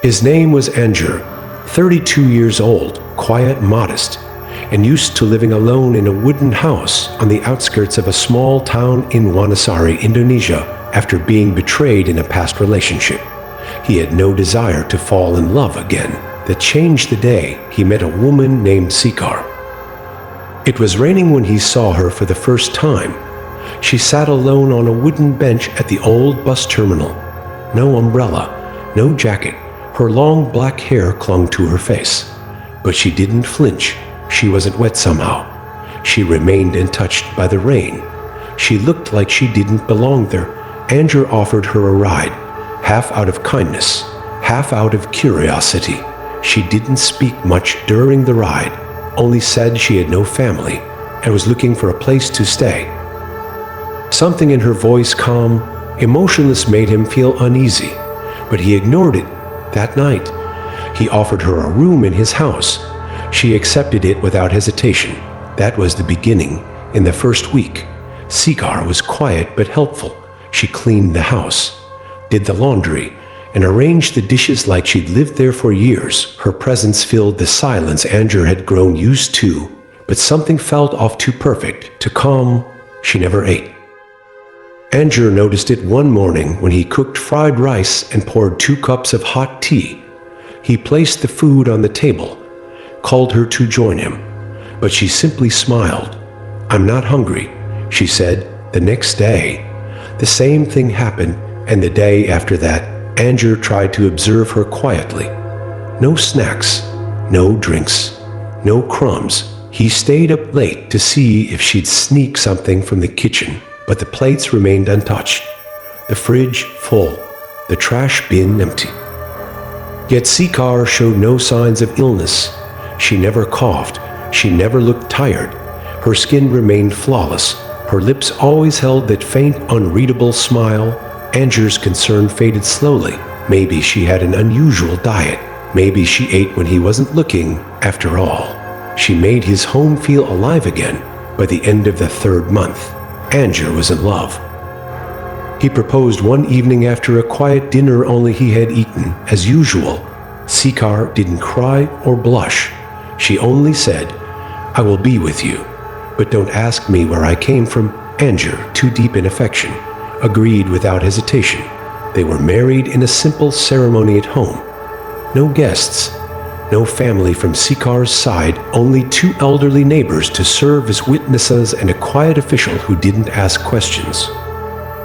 His name was Anjur, 32 years old, quiet, modest, and used to living alone in a wooden house on the outskirts of a small town in Wanasari, Indonesia, after being betrayed in a past relationship. He had no desire to fall in love again. That changed the day he met a woman named Sikar. It was raining when he saw her for the first time. She sat alone on a wooden bench at the old bus terminal. No umbrella, no jacket. Her long black hair clung to her face. But she didn't flinch. She wasn't wet somehow. She remained untouched by the rain. She looked like she didn't belong there. Anjur offered her a ride, half out of kindness, half out of curiosity. She didn't speak much during the ride, only said she had no family and was looking for a place to stay. Something in her voice, calm, emotionless, made him feel uneasy, but he ignored it. That night, he offered her a room in his house. She accepted it without hesitation. That was the beginning. In the first week, Sikar was quiet but helpful. She cleaned the house, did the laundry, and arranged the dishes like she'd lived there for years. Her presence filled the silence Anjur had grown used to, but something felt off, too perfect, too calm. She never ate. Anjur noticed it one morning when he cooked fried rice and poured 2 cups of hot tea. He placed the food on the table, called her to join him, but she simply smiled. "I'm not hungry," she said. The next day, the same thing happened, and the day after that, Anjur tried to observe her quietly. No snacks, no drinks, no crumbs. He stayed up late to see if she'd sneak something from the kitchen, but the plates remained untouched, the fridge full, the trash bin empty. Yet Sikar showed no signs of illness. She never coughed. She never looked tired. Her skin remained flawless. Her lips always held that faint, unreadable smile. Anjur's concern faded slowly. Maybe she had an unusual diet. Maybe she ate when he wasn't looking. After all, she made his home feel alive again. By the end of the 3rd month, Anjur was in love. He proposed one evening after a quiet dinner only he had eaten, as usual. Sikar didn't cry or blush. She only said, "I will be with you, but don't ask me where I came from." Anjur, too deep in affection, agreed without hesitation. They were married in a simple ceremony at home. No guests, no family from Sikar's side, only 2 elderly neighbors to serve as witnesses and a quiet official who didn't ask questions.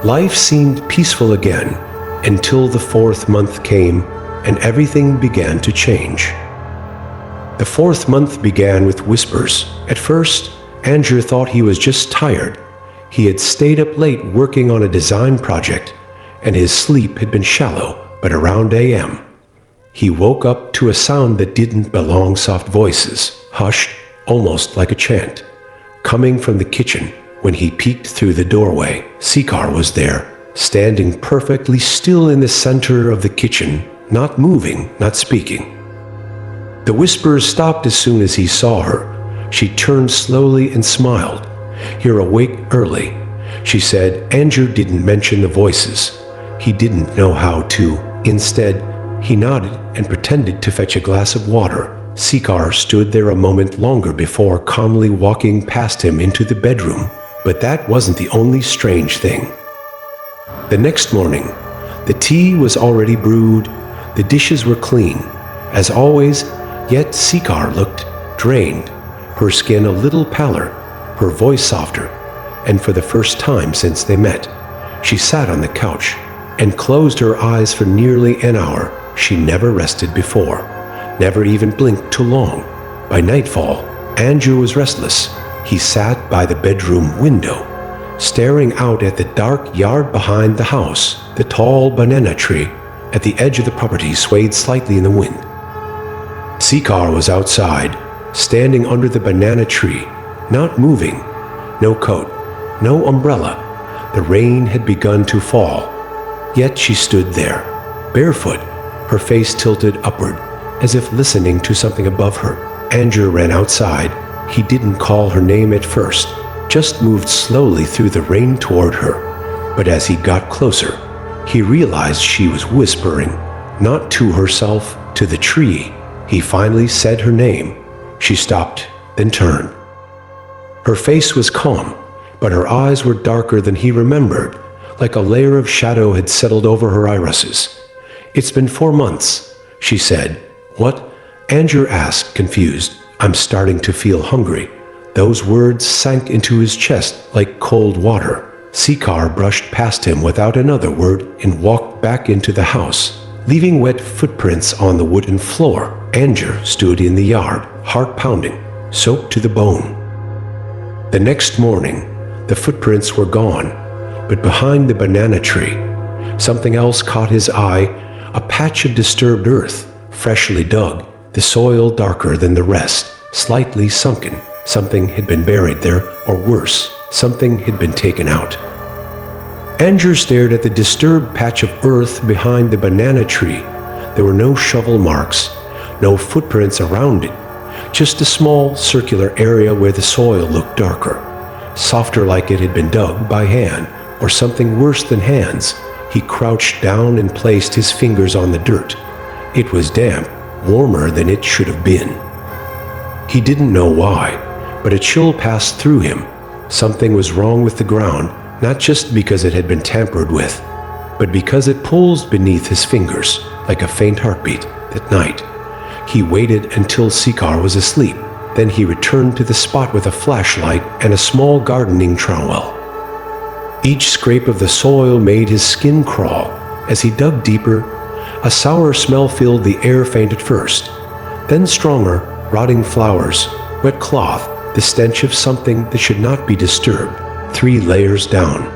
Life seemed peaceful again until the 4th month came and everything began to change. The 4th month began with whispers. At first, Anjur thought he was just tired. He had stayed up late working on a design project, and his sleep had been shallow, but around a.m., he woke up to a sound that didn't belong. Soft voices, hushed, almost like a chant, coming from the kitchen. When he peeked through the doorway, Sikar was there, standing perfectly still in the center of the kitchen, not moving, not speaking. The whispers stopped as soon as he saw her. She turned slowly and smiled. "You're awake early," she said. Anjur didn't mention the voices. He didn't know how to. Instead, he nodded and pretended to fetch a glass of water. Sikar stood there a moment longer before calmly walking past him into the bedroom. But that wasn't the only strange thing. The next morning, the tea was already brewed, the dishes were clean, as always, yet Sikar looked drained, her skin a little paler, her voice softer, and for the first time since they met, she sat on the couch and closed her eyes for nearly an hour. She never rested before, never even blinked too long. By nightfall, Anjur was restless. He sat by the bedroom window, staring out at the dark yard behind the house. The tall banana tree at the edge of the property swayed slightly in the wind. Sikar was outside, standing under the banana tree, not moving. No coat, no umbrella. The rain had begun to fall. Yet she stood there, barefoot, her face tilted upward, as if listening to something above her. Anjur ran outside. He didn't call her name at first, just moved slowly through the rain toward her. But as he got closer, he realized she was whispering, not to herself, to the tree. He finally said her name. She stopped, then turned. Her face was calm, but her eyes were darker than he remembered, like a layer of shadow had settled over her irises. "It's been 4 months," she said. "What?" Andrew asked, confused. "I'm starting to feel hungry." Those words sank into his chest like cold water. Sikar brushed past him without another word and walked back into the house, leaving wet footprints on the wooden floor. Andrew stood in the yard, heart pounding, soaked to the bone. The next morning, the footprints were gone, but behind the banana tree, something else caught his eye, a patch of disturbed earth, freshly dug, the soil darker than the rest, slightly sunken. Something had been buried there, or worse, something had been taken out. Andrew stared at the disturbed patch of earth behind the banana tree. There were no shovel marks, no footprints around it, just a small circular area where the soil looked darker, softer, like it had been dug by hand, or something worse than hands. He crouched down and placed his fingers on the dirt. It was damp, warmer than it should have been. He didn't know why, but a chill passed through him. Something was wrong with the ground, not just because it had been tampered with, but because it pulsed beneath his fingers like a faint heartbeat. That night, he waited until Sikar was asleep. Then he returned to the spot with a flashlight and a small gardening trowel. Each scrape of the soil made his skin crawl. As he dug deeper, a sour smell filled the air, faint at first, then stronger, rotting flowers, wet cloth, the stench of something that should not be disturbed. 3 layers down,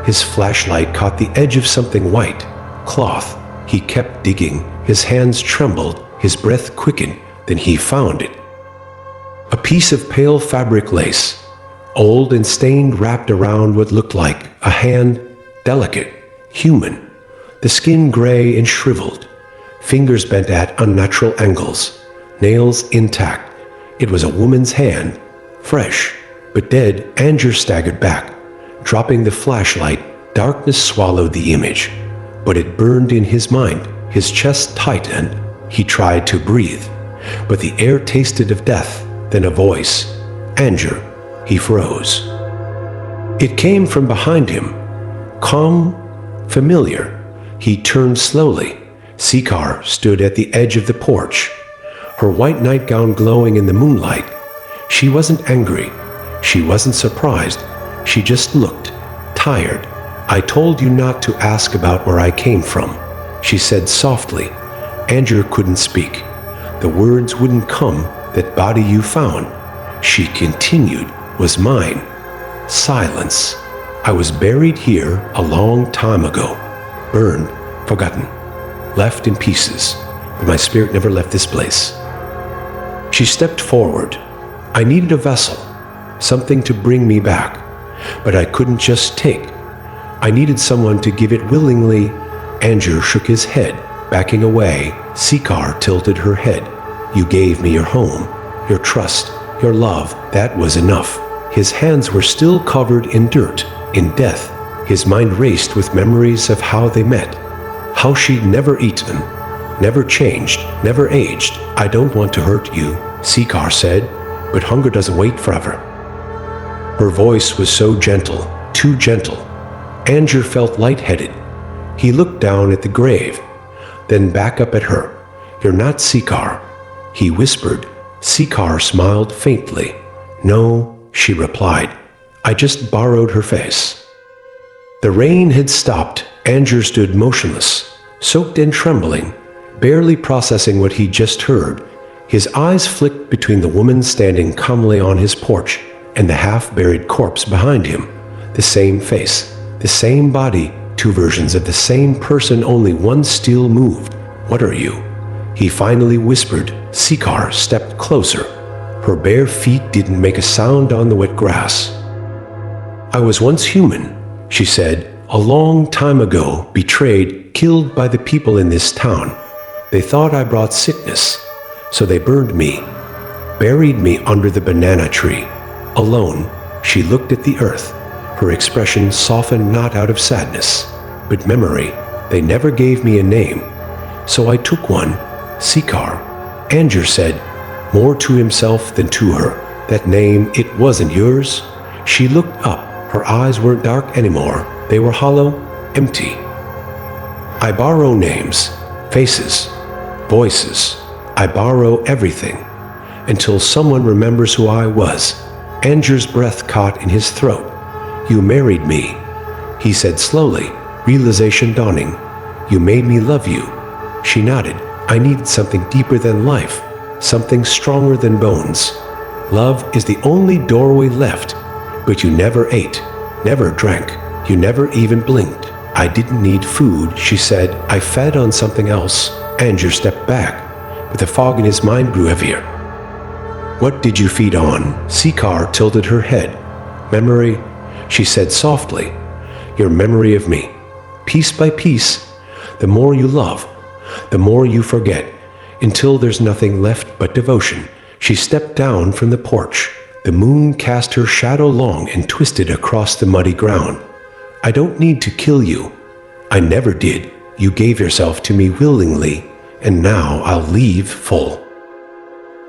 his flashlight caught the edge of something white, cloth. He kept digging, his hands trembled, his breath quickened, then he found it. A piece of pale fabric lace, old and stained, wrapped around what looked like a hand, delicate, human, the skin gray and shriveled, fingers bent at unnatural angles, nails intact. It was a woman's hand, fresh, but dead. Andrew staggered back, dropping the flashlight. Darkness swallowed the image, but it burned in his mind. His chest tightened. He tried to breathe, but the air tasted of death. Then a voice. "Andrew." He froze. It came from behind him, calm, familiar. He turned slowly. Sikar stood at the edge of the porch, her white nightgown glowing in the moonlight. She wasn't angry. She wasn't surprised. She just looked tired. "I told you not to ask about where I came from," she said softly. Andrew couldn't speak. The words wouldn't come. "That body you found," she continued, "was mine." Silence. "I was buried here a long time ago. Burned, forgotten, left in pieces. But my spirit never left this place." She stepped forward. "I needed a vessel, something to bring me back. But I couldn't just take. I needed someone to give it willingly." Andrew shook his head, backing away. Sikar tilted her head. "You gave me your home, your trust, your love. That was enough." His hands were still covered in dirt, in death. His mind raced with memories of how they met, how she'd never eaten, never changed, never aged. "I don't want to hurt you," Sikar said, "but hunger doesn't wait forever." Her voice was so gentle, too gentle. Andrew felt lightheaded. He looked down at the grave, then back up at her. "You're not Sikar," he whispered. Sikar smiled faintly. "No," she replied. "I just borrowed her face." The rain had stopped. Andrew stood motionless, soaked and trembling, barely processing what he just heard. His eyes flicked between the woman standing calmly on his porch and the half-buried corpse behind him. The same face, the same body, 2 versions of the same person, only one still moved. "What are you?" he finally whispered. Sikar stepped closer. Her bare feet didn't make a sound on the wet grass. "I was once human," she said, "a long time ago, betrayed, killed by the people in this town. They thought I brought sickness, so they burned me, buried me under the banana tree. Alone." She looked at the earth, her expression softened not out of sadness, but memory. "They never gave me a name. So I took one, Sikar. Andrew said, more to himself than to her. That name, it wasn't yours? She looked up. Her eyes weren't dark anymore. They were hollow, empty. I borrow names, faces, voices. I borrow everything until someone remembers who I was. Andrew's breath caught in his throat. You married me, he said slowly, realization dawning. You made me love you. She nodded. I needed something deeper than life, something stronger than bones. Love is the only doorway left, but you never ate, never drank, you never even blinked. I didn't need food, she said. I fed on something else. Andrew stepped back, but the fog in his mind grew heavier. What did you feed on? Sikar tilted her head. Memory, she said softly. Your memory of me. Piece by piece, the more you love, the more you forget, until there's nothing left but devotion. She stepped down from the porch. The moon cast her shadow long and twisted across the muddy ground. I don't need to kill you. I never did. You gave yourself to me willingly, and now I'll leave full.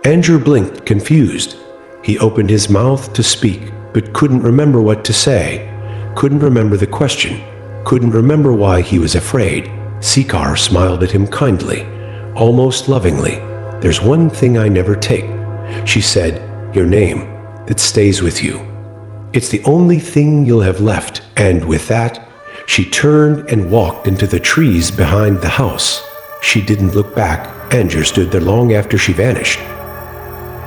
Andrew blinked, confused. He opened his mouth to speak, but couldn't remember what to say. Couldn't remember the question. Couldn't remember why he was afraid. Sikar smiled at him kindly, almost lovingly. There's one thing I never take, she said, your name, that stays with you. It's the only thing you'll have left. And with that, she turned and walked into the trees behind the house. She didn't look back. Andrew stood there long after she vanished.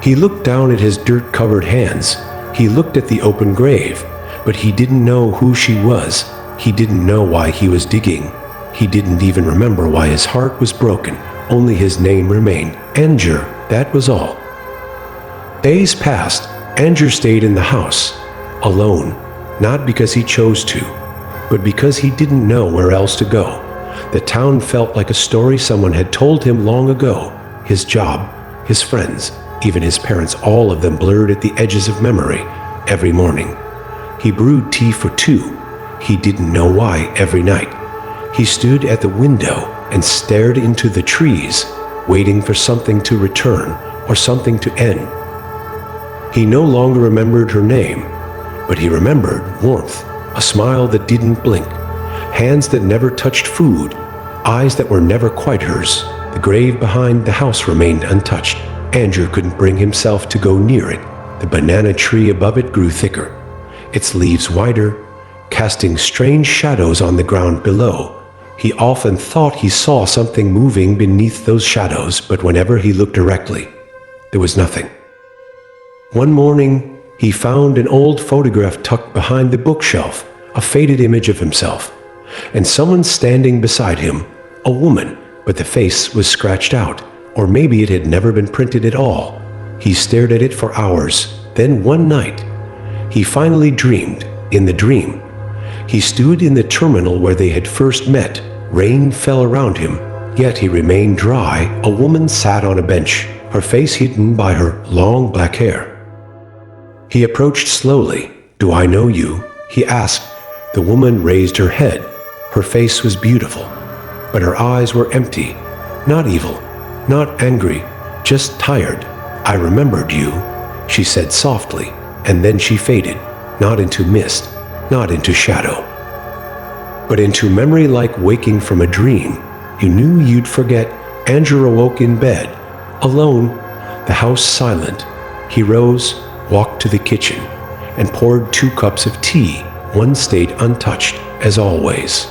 He looked down at his dirt-covered hands. He looked at the open grave, but he didn't know who she was. He didn't know why he was digging. He didn't even remember why his heart was broken. Only his name remained. Andrew, that was all. Days passed. Andrew stayed in the house, alone, not because he chose to, but because he didn't know where else to go. The town felt like a story someone had told him long ago. His job, his friends, even his parents, all of them blurred at the edges of memory. Every morning, he brewed tea for two. He didn't know why. Every night, he stood at the window and stared into the trees, waiting for something to return or something to end. He no longer remembered her name, but he remembered warmth, a smile that didn't blink, hands that never touched food, eyes that were never quite hers. The grave behind the house remained untouched. Andrew couldn't bring himself to go near it. The banana tree above it grew thicker, its leaves wider, casting strange shadows on the ground below. He often thought he saw something moving beneath those shadows, but whenever he looked directly, there was nothing. One morning, he found an old photograph tucked behind the bookshelf, a faded image of himself, and someone standing beside him, a woman, but the face was scratched out, or maybe it had never been printed at all. He stared at it for hours. Then one night, he finally dreamed. In the dream, he stood in the terminal where they had first met. Rain fell around him, yet he remained dry. A woman sat on a bench, her face hidden by her long black hair. He approached slowly. Do I know you? He asked. The woman raised her head. Her face was beautiful, but her eyes were empty. Not evil, not angry, just tired. I remembered you, she said softly, and then she faded, not into mist, not into shadow, but into memory like waking from a dream. You knew you'd forget. Andrew awoke in bed, alone, the house silent. He rose, walked to the kitchen, and poured 2 cups of tea. One stayed untouched, as always.